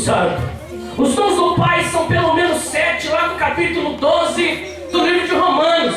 Santo. Os dons do Pai são pelo menos 7, lá no capítulo 12 do livro de Romanos,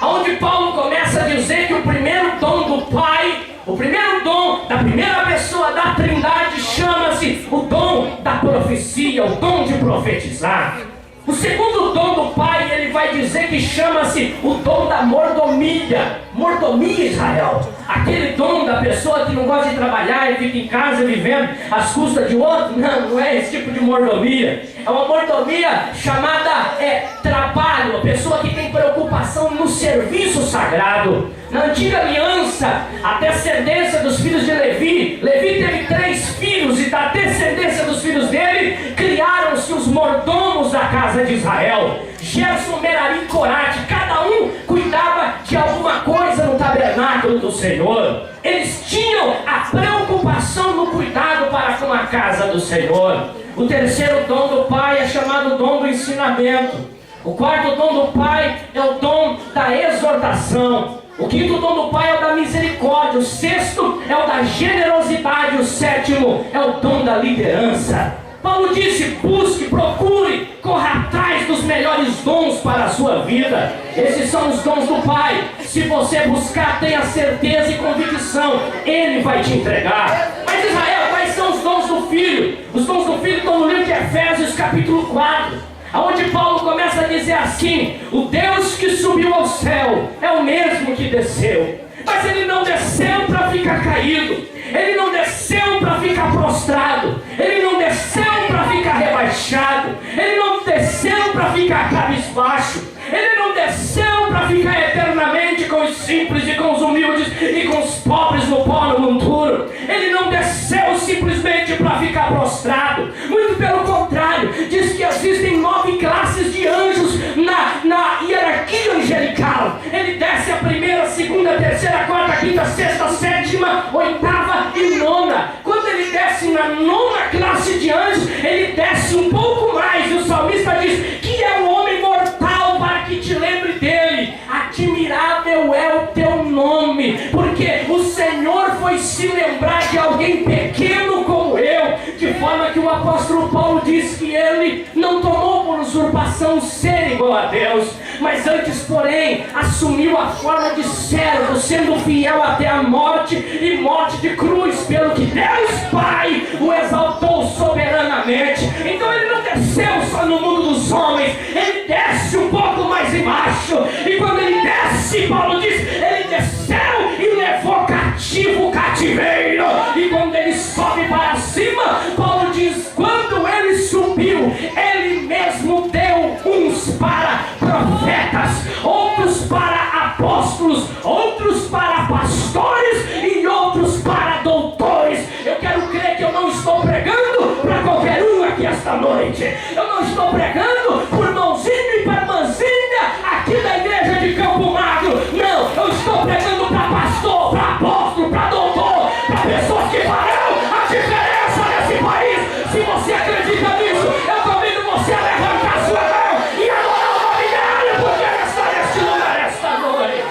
onde Paulo começa a dizer que o primeiro dom do Pai, o primeiro dom da primeira pessoa da Trindade, chama-se o dom da profecia, o dom de profetizar. O segundo dom do Pai, ele vai dizer que chama-se o dom da mordomia. Mordomia, Israel. Aquele dom da pessoa que não gosta de trabalhar e fica em casa vivendo às custas de outro. Não é esse tipo de mordomia. É uma mordomia chamada trabalho. A pessoa que tem preocupação no serviço sagrado. Na antiga aliança, a descendência dos filhos de Levi teve 3 filhos, e da descendência dos filhos dele criaram-se os mordomos da casa de Israel. Gerson, Merari e Corate, cada um cuidava de alguma coisa no tabernáculo do Senhor. Eles tinham a preocupação no cuidado para com a casa do Senhor. O terceiro dom do Pai é chamado dom do ensinamento. O quarto dom do Pai é o dom da exortação. O quinto dom do Pai é o da misericórdia. O sexto é o da generosidade. O sétimo é o dom da liderança. Paulo disse: busque, procure, corra atrás dos melhores dons para a sua vida. Esses são os dons do Pai. Se você buscar, tenha certeza e convicção, Ele vai te entregar. Mas Israel, quais são os dons do Filho? Os dons do Filho estão no livro de Efésios capítulo 4, onde Paulo começa a dizer assim: o Deus que subiu ao céu é o mesmo que desceu. Mas Ele não desceu para ficar caído, Ele não desceu para ficar prostrado, Ele não desceu para ficar rebaixado, Ele não desceu para ficar cabisbaixo, Ele não desceu para ficar eternamente com os simples e com os humildes e com os pobres no pó no monturo. Ele não desceu simplesmente para ficar prostrado. Muito pelo contrário, diz que existem 9 classes de anjos na hierarquia angelical. Ele desce a primeira, segunda, terceira, quarta, quinta, sexta, sétima, oitava e nona. Quando ele desce na 9ª classe de anjos, ele desce um pouco mais. E o salmista diz que é um homem mortal para que te lembre dele. Admirável é o teu nome, porque o Senhor foi se lembrar de alguém pequeno como eu, de forma que o apóstolo Paulo diz que ele não tomou por usurpação ser igual a Deus, mas antes, porém, assumiu a forma de servo, sendo fiel até a morte e morte de cruz, pelo que Deus Pai o exaltou soberanamente. Então ele não desceu só no mundo dos homens, ele desce um pouco mais embaixo. E quando ele desce, Paulo diz, ele desceu e levou cativo o cativeiro. E quando ele sobe para cima, Paulo diz, quando ele subiu, ele mesmo deu uns para profetas, outros para apóstolos, outros para pastores e outros para doutores. Eu quero crer que eu não estou pregando para qualquer um aqui esta noite. Eu não estou pregando por mãozinho e para manzinha aqui da igreja de Campo Magro. Não, eu estou pregando para pastor, para apóstolo, para doutor, para pessoas que farão a diferença nesse país. Se você acredita nisso, eu convido você a levantar sua mão e adorar o nome dele, porque ele está neste lugar esta noite.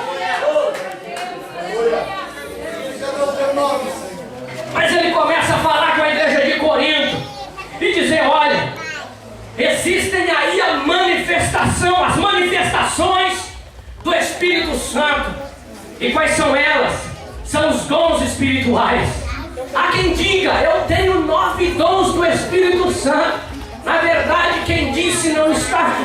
Mas ele começa a falar com a igreja de Corinto e dizer, olha, existem aí as manifestações do Espírito Santo. E quais são elas? São os dons espirituais. Há quem diga, eu tenho 9 dons do Espírito Santo. Na verdade, quem disse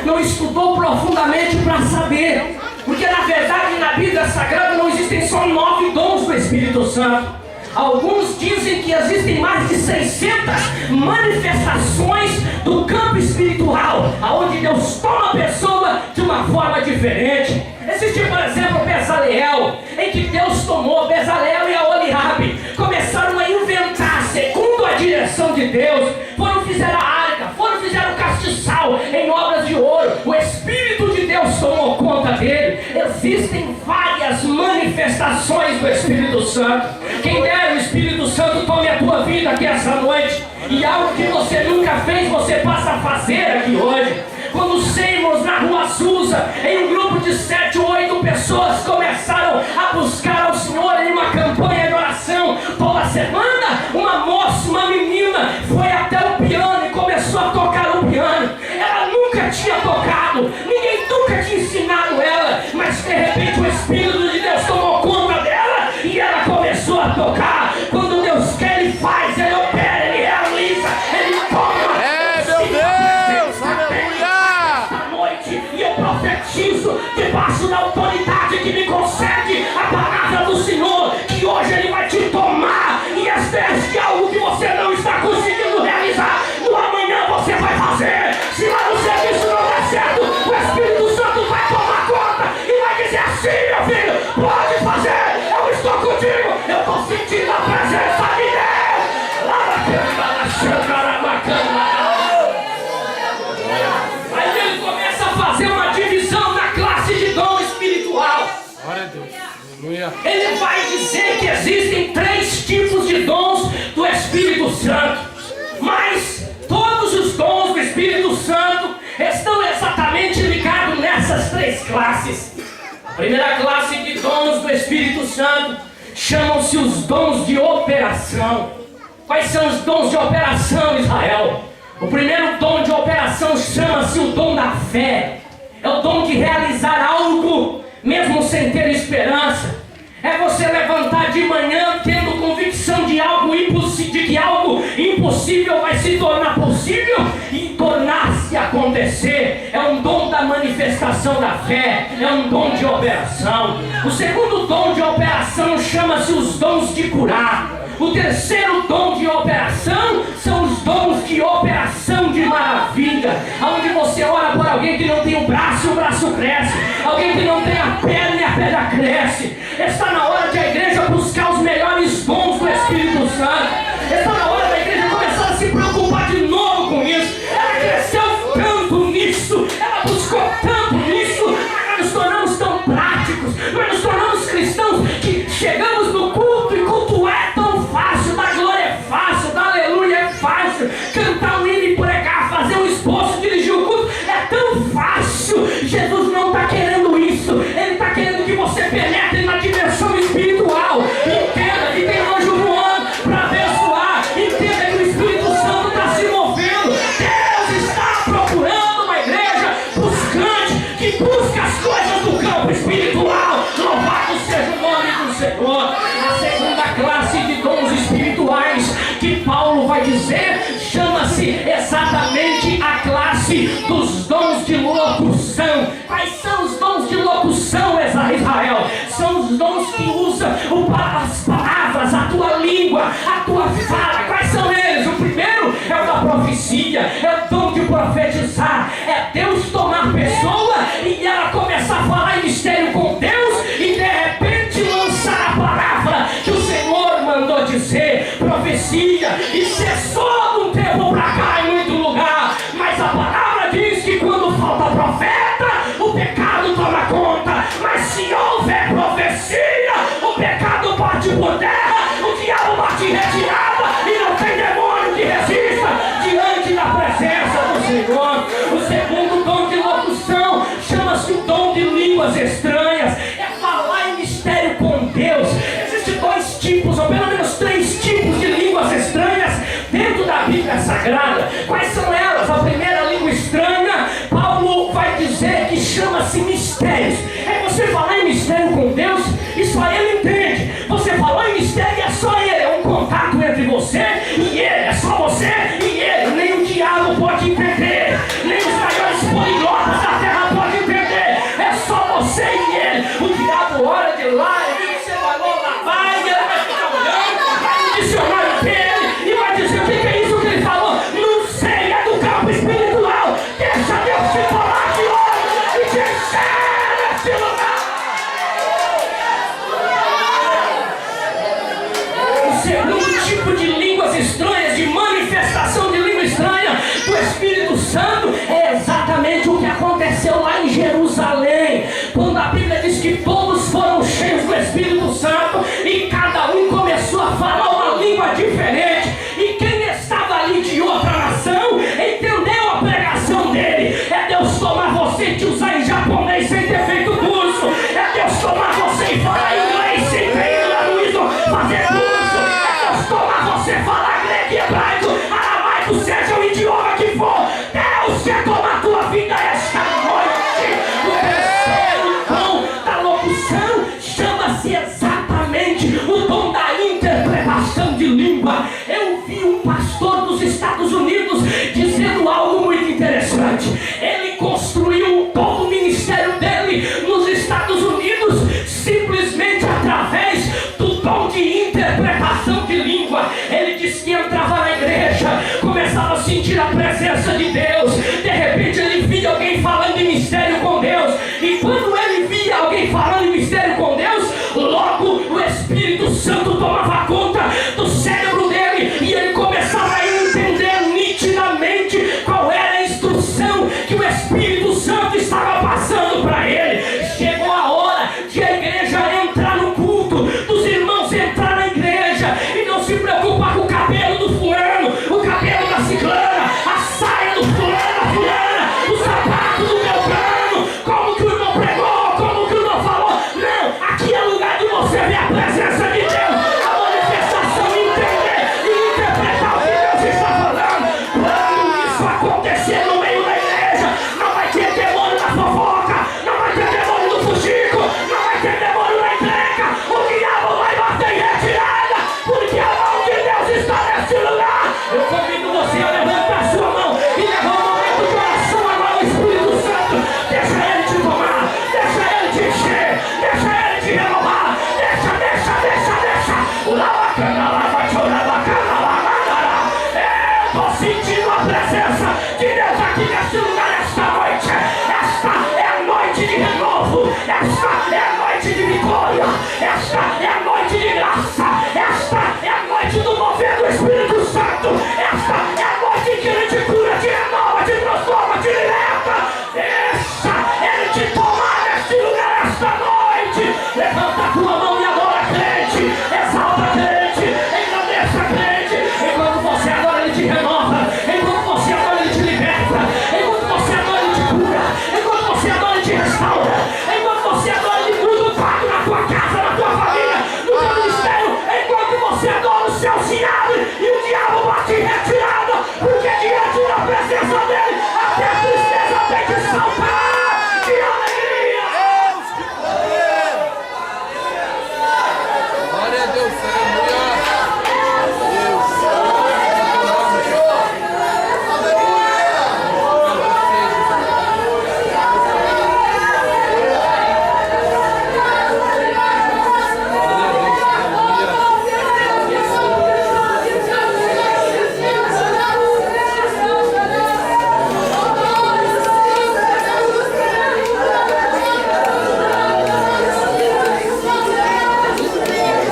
não estudou profundamente para saber. Porque na verdade, na Bíblia Sagrada não existem só 9 dons do Espírito Santo. Alguns dizem que existem mais de 600 manifestações do campo espiritual, onde Deus toma a pessoa de uma forma diferente. Existe, por exemplo, Bezaleel, em que Deus tomou Bezaleel e Aholiabe, começaram a inventar, segundo a direção de Deus, fizeram a arca, fizeram o castiçal em obras de ouro. O Espírito de Deus tomou conta dele. Existem várias manifestações do Espírito Santo. Quem der o Espírito Santo tome a tua vida aqui essa noite, e algo que você nunca fez, você passa a fazer aqui hoje. Quando Seymour na Rua Azusa, em um grupo de 7 ou 8 pessoas, começaram a buscar ao Senhor em uma campanha de oração toda semana, uma moça, uma menina, foi até o piano e começou tinha tocado, ninguém nunca tinha ensinado ela, mas de repente o Espírito de Deus tomou conta dela e ela começou a tocar. Quando Deus quer, Ele faz, Ele opera, Ele realiza, Ele toma. Meu Deus, aleluia! Esta noite, e eu profetizo debaixo da autoridade que me concede a palavra do Senhor, que hoje Ele vai te tomar e as ideias de algo que você não está conseguindo realizar, no amanhã você vai fazer. Se lá no serviço não der certo, o Espírito Santo vai tomar conta e vai dizer assim: meu filho, pode fazer, eu estou contigo, eu estou sentindo a presença de Deus. Lá na cama, na xangara, na cama. Aí ele começa a fazer uma divisão da classe de dom espiritual. Glória a Deus. Aleluia. Ele vai dizer que existem 3 tipos de dons do Espírito Santo, mas todos os dons do Espírito Santo estão exatamente ligados nessas 3 classes. A primeira classe de dons do Espírito Santo chamam-se os dons de operação. Quais são os dons de operação, Israel? O primeiro dom de operação chama-se o dom da fé. É o dom de realizar algo mesmo sem ter esperança. É você levantar de manhã tendo convicção de que algo impossível vai se tornar possível e tornar-se acontecer. É um dom da manifestação da fé, é um dom de operação. O segundo dom de operação chama-se os dons de curar. O terceiro dom de operação são os dons de operação de maravilha, onde você ora por alguém que não tem o braço cresce. Alguém que não tem a perna e a perna cresce. Está na hora de a igreja buscar os melhores dons do Espírito Santo. Está na hora da igreja começar a se preocupar de novo com isso. Ela cresceu tanto nisso, ela buscou tanto nisso, nós nos tornamos tão práticos, nós nos tornamos cristãos que chegamos no culto e culto é tão fácil, da glória é fácil, da aleluia é fácil, cantar um hino e pregar, fazer um esboço, dirigir o culto é tão fácil. Jesus não está querendo isso, Ele está querendo que você penetre na dimensão espiritual. Entenda que tem anjo voando para abençoar, entenda que o Espírito Santo está se movendo. Deus está procurando uma igreja buscante, que busca as coisas do campo espiritual. Louvado seja o nome do Senhor. A segunda classe de dons espirituais que Paulo vai dizer chama-se exatamente a classe dos dons de locução. Quais são os dons de locução, Israel? São os dons que usam as palavras, a tua língua, a tua fala. Quais são eles? O primeiro é o da profecia, é o dom de profetizar. É Deus tomar pessoa e ela começar a falar em mistério com Deus e de repente lançar a palavra que o Senhor mandou dizer. Profecia. E cessou de um tempo para cá em muito lugar, mas a palavra diz que quando falta profeta, o pecado toma conta. Mas se houver profecia, o pecado bate por terra, o diabo bate em retirada e não tem demônio que resista diante da presença do Senhor. O segundo dom de sentir a presença de Deus. De repente ele via alguém falando em mistério com Deus. E quando ele via alguém falando em mistério com Deus, logo o Espírito Santo tomava conta do cérebro dele e ele começava a entender nitidamente qual era a instrução que o Espírito Santo estava passando para ele. Chegou a hora de a igreja entrar no culto, dos irmãos entrar na igreja e não se preocupar com o cabelo do fulano, o cabelo da ciclana, a saia do fulana, o sapato do meu plano, como que o irmão pregou, como que o irmão falou. Não, aqui é lugar de você ver a presença de Deus, a manifestação, entender e interpretar o que Deus está falando. Quando isso acontecer no meio da igreja, não vai ter demônio na fofoca, não vai ter demônio no fuxico, não vai ter demônio na encrenca. O diabo vai bater em retirada, porque a mão de Deus está nesse lugar. Eu convido você a levantar a sua mão e levar um momento de oração agora ao Espírito Santo. Deixa ele te tomar, deixa ele te encher, deixa ele te renovar, deixa. O lavacana, lavacana, lavacana. Eu estou sentindo a presença de Deus aqui nesse lugar esta noite. Esta é a noite de renovo, esta é a noite de vitória, esta é a noite de graça, esta é a noite do mover do Espírito Santo, esta é a noite que ele te cura, te renova, te transforma, te liberta. Deixa ele te tomar neste lugar esta noite. Levanta a tua mão e adora, crente, exalta, crente, engrandeça, crente. Enquanto você adora, ele te renova, enquanto você adora, ele te liberta, enquanto você adora, ele te cura, enquanto você adora, ele te restaura, enquanto você adora, ele muda o quadro na tua casa, na tua família, no teu ministério. Enquanto você adora, o céu se abre e o diabo bate em retirada, porque diante da presença dele até a tristeza tem que saltar. Que alegria! Glória a Deus, aleluia.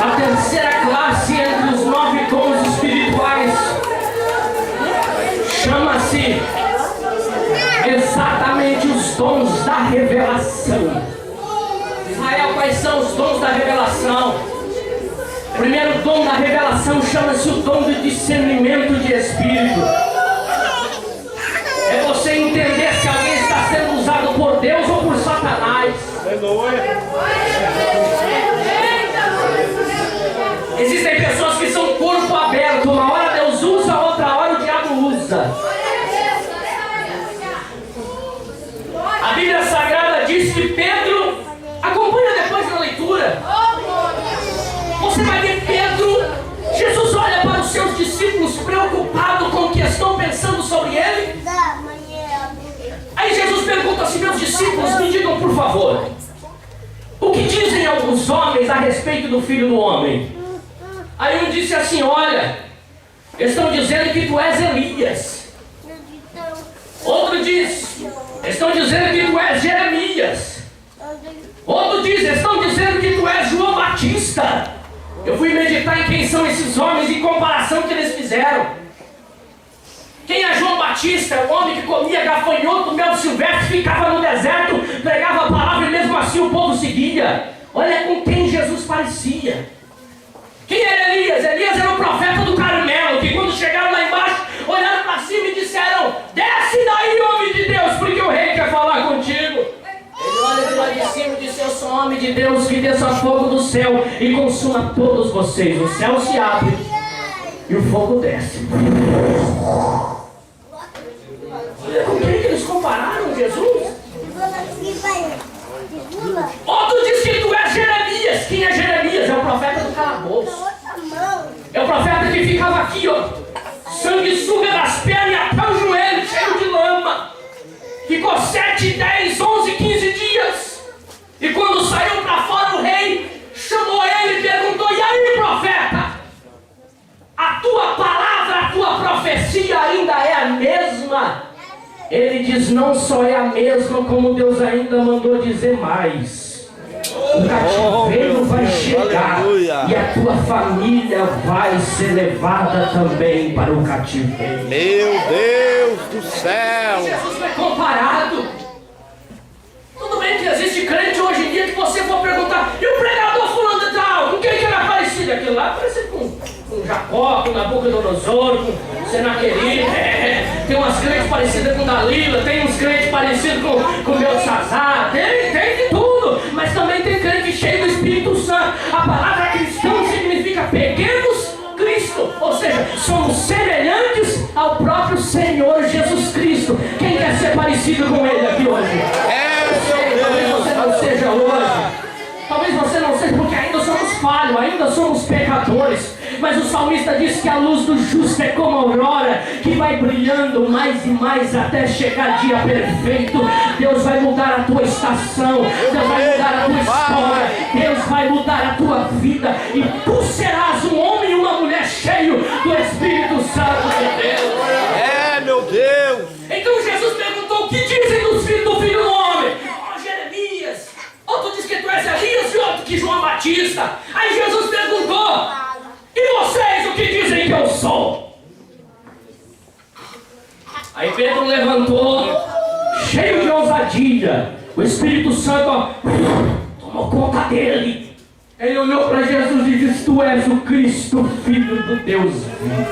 A terceira classe entre os 9 dons espirituais chama-se exatamente os dons da revelação. Israel, quais são os dons da revelação? O primeiro dom da revelação chama-se o dom do discernimento de espírito. É você entender se alguém está sendo usado por Deus ou por Satanás. Existem pessoas que são corpo aberto. Uma hora Deus usa, outra hora o diabo usa. A Bíblia Sagrada diz que Pedro, acompanha depois na leitura, você vai ver Pedro, Jesus olha para os seus discípulos preocupado com o que estão pensando sobre ele. Aí Jesus pergunta assim: meus discípulos, me digam por favor, o que dizem alguns homens a respeito do Filho do Homem? Aí um disse assim: olha, estão dizendo que tu és Elias. Outro diz: estão dizendo que tu és Jeremias. Outro diz: estão dizendo que tu és João Batista. Eu fui meditar em quem são esses homens em comparação que eles fizeram. Quem é João Batista? O homem que comia gafanhoto, mel silvestre, ficava no deserto, pregava a palavra e mesmo assim o povo seguia. Olha com quem Jesus parecia. Quem era Elias? Elias era o profeta do Carmelo, que quando chegaram lá embaixo, olharam para cima e disseram: desce daí, homem de Deus, porque o rei quer falar contigo. Ele olha de lá de cima e diz: eu sou homem de Deus que desça fogo do céu e consuma todos vocês. O céu se abre e o fogo desce. Olha com quem que eles compararam Jesus? Outro diz que tu és Jeremias. Quem é Jeremias? É o profeta do calabouço. É o profeta que ficava aqui, ó, sanguessuga das pernas e até o joelho, cheio de lama. Ficou 7, 10, 11, 15 dias. E quando saiu para fora, o rei chamou ele e perguntou: e aí, profeta? A tua palavra, a tua profecia ainda é a mesma? Ele diz: não só é a mesma, como Deus ainda mandou dizer mais. O cativeiro vai chegar e a tua família vai ser levada também para o cativeiro. Meu Deus do céu! Jesus foi comparado. Tudo bem que existe crente hoje em dia que você for perguntar: e o pregador fulano de tal? Com quem que era parecido? Aquilo lá parecido com Jacó, com Nabucodonosor, com Senaqueribe. Tem umas crentes parecidas com Dalila, tem uns crentes parecidos com Belsazar, tem de tudo. Mas também tem crente cheio do Espírito Santo. A palavra cristão significa pequenos Cristo, ou seja, somos semelhantes ao próprio Senhor Jesus Cristo. Quem quer ser parecido com Ele aqui hoje? Talvez você não seja hoje. Talvez você não seja, porque ainda somos falhos, ainda somos pecadores. Mas o salmista diz que a luz do justo é como a aurora, que vai brilhando mais e mais até chegar dia perfeito. Deus vai mudar a tua estação, Deus vai mudar a tua história, Deus vai mudar a tua vida, e tu serás um homem e uma mulher cheio do Espírito Santo de Deus. É, meu Deus! Então Jesus perguntou: o que dizem dos filhos do Filho do Homem? Oh, Jeremias. Outro diz que tu és Elias e outro que João Batista. Aí Jesus perguntou: e vocês, o que dizem que eu sou? Aí Pedro levantou, cheio de ousadia. O Espírito Santo tomou conta dele. Ele olhou para Jesus e disse: tu és o Cristo, Filho do Deus vivo.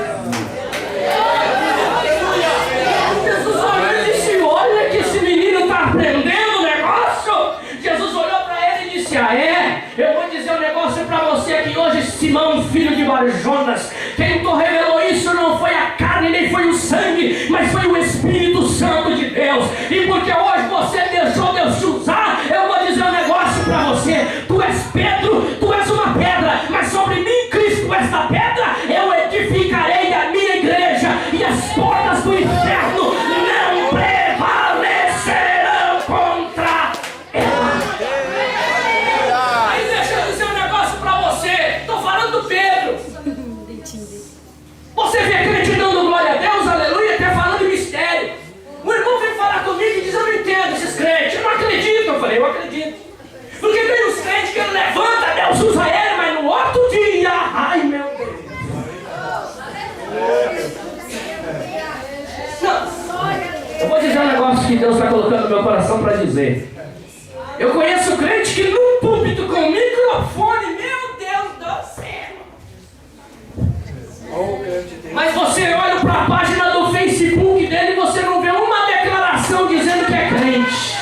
Jesus olhou e disse: olha que esse menino está aprendendo o negócio. Jesus olhou para ele e disse: ah é? Eu vou dizer um negócio para você aqui hoje, Simão, filho de Barjonas. Quem revelou isso não foi a carne, nem foi o sangue, mas foi o Espírito Santo de Deus. E porque hoje você deixou Deus te usar, eu vou dizer um negócio para você. Tu és Pedro, tu és uma pedra, mas sobre mim, Cristo, esta pedra, eu edificarei a minha igreja, e as portas do inferno não prevalecerão contra ela. Aí deixa eu dizer um negócio para você. Estou falando do Pedro. Você vê crente dando glória a Deus, aleluia, até falando em mistério. O irmão vem falar comigo e diz: eu não entendo esses crentes, eu não acredito. Eu falei: eu acredito. Porque tem os crentes que ele levanta, Deus usa ele, mas no outro dia, ai meu Deus. Não, eu vou dizer um negócio que Deus está colocando no meu coração para dizer. Eu conheço crente que no púlpito com microfone, meu Deus do céu. Mas você olha para a página do Facebook dele e você não vê uma declaração dizendo que é crente.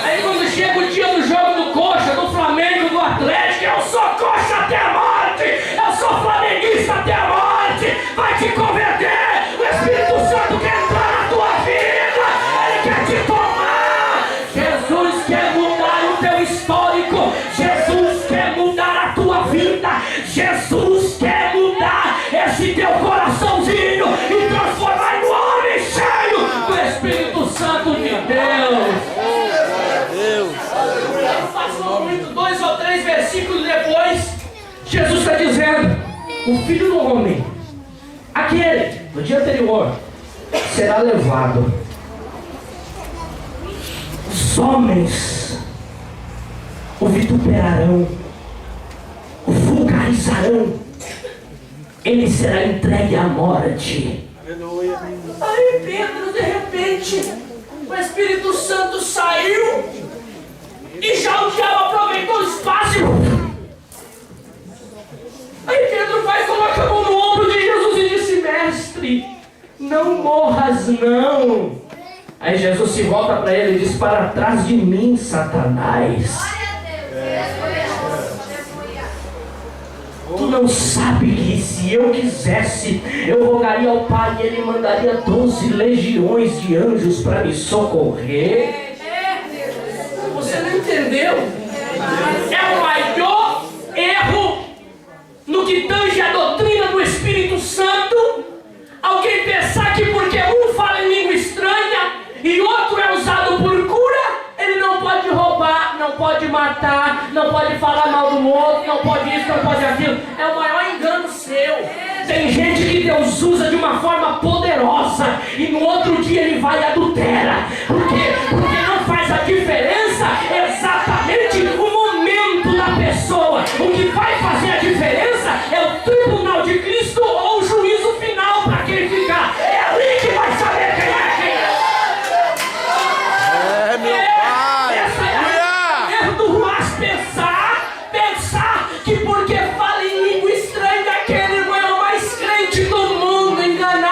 Aí quando chega o dia do jogo do Coxa, do Flamengo, do Atlético: eu sou coxa até a morte, eu sou flamenguista até a morte. Vai te converter. O Espírito Santo quer entrar na tua vida, ele quer te tomar. Jesus quer mudar o teu histórico, Jesus quer mudar a tua vida, Jesus quer mudar esse teu coraçãozinho e transformar em um homem cheio do Espírito Santo de Deus. Passou muito, 2 ou 3 versículos depois, Jesus está dizendo: o Filho do Homem, aquele do dia anterior, será levado. Os homens o vituperarão, o vulgarizarão, ele será entregue à morte. Aleluia. Aí Pedro, de repente, o Espírito Santo saiu e já o diabo aproveitou o espaço. Aí Pedro vai e coloca a mão no ombro de Jesus e disse: mestre, não morras não. Aí Jesus se volta para ele e diz: para trás de mim, Satanás. Tu não sabe que se eu quisesse, eu rogaria ao Pai e Ele mandaria 12 legiões de anjos para me socorrer? Você não entendeu? É o maior erro no que tange a doutrina do Espírito Santo, alguém pensar que porque um fala em língua estranha e outro é usado por cura, ele não pode roubar, não pode matar, não pode falar mal do outro, não pode isso, não pode aquilo. É o maior engano seu. Tem gente que Deus usa de uma forma poderosa e no outro outro dia ele vai e adultera. Por quê? Porque não faz a diferença exatamente o momento da pessoa. O que faz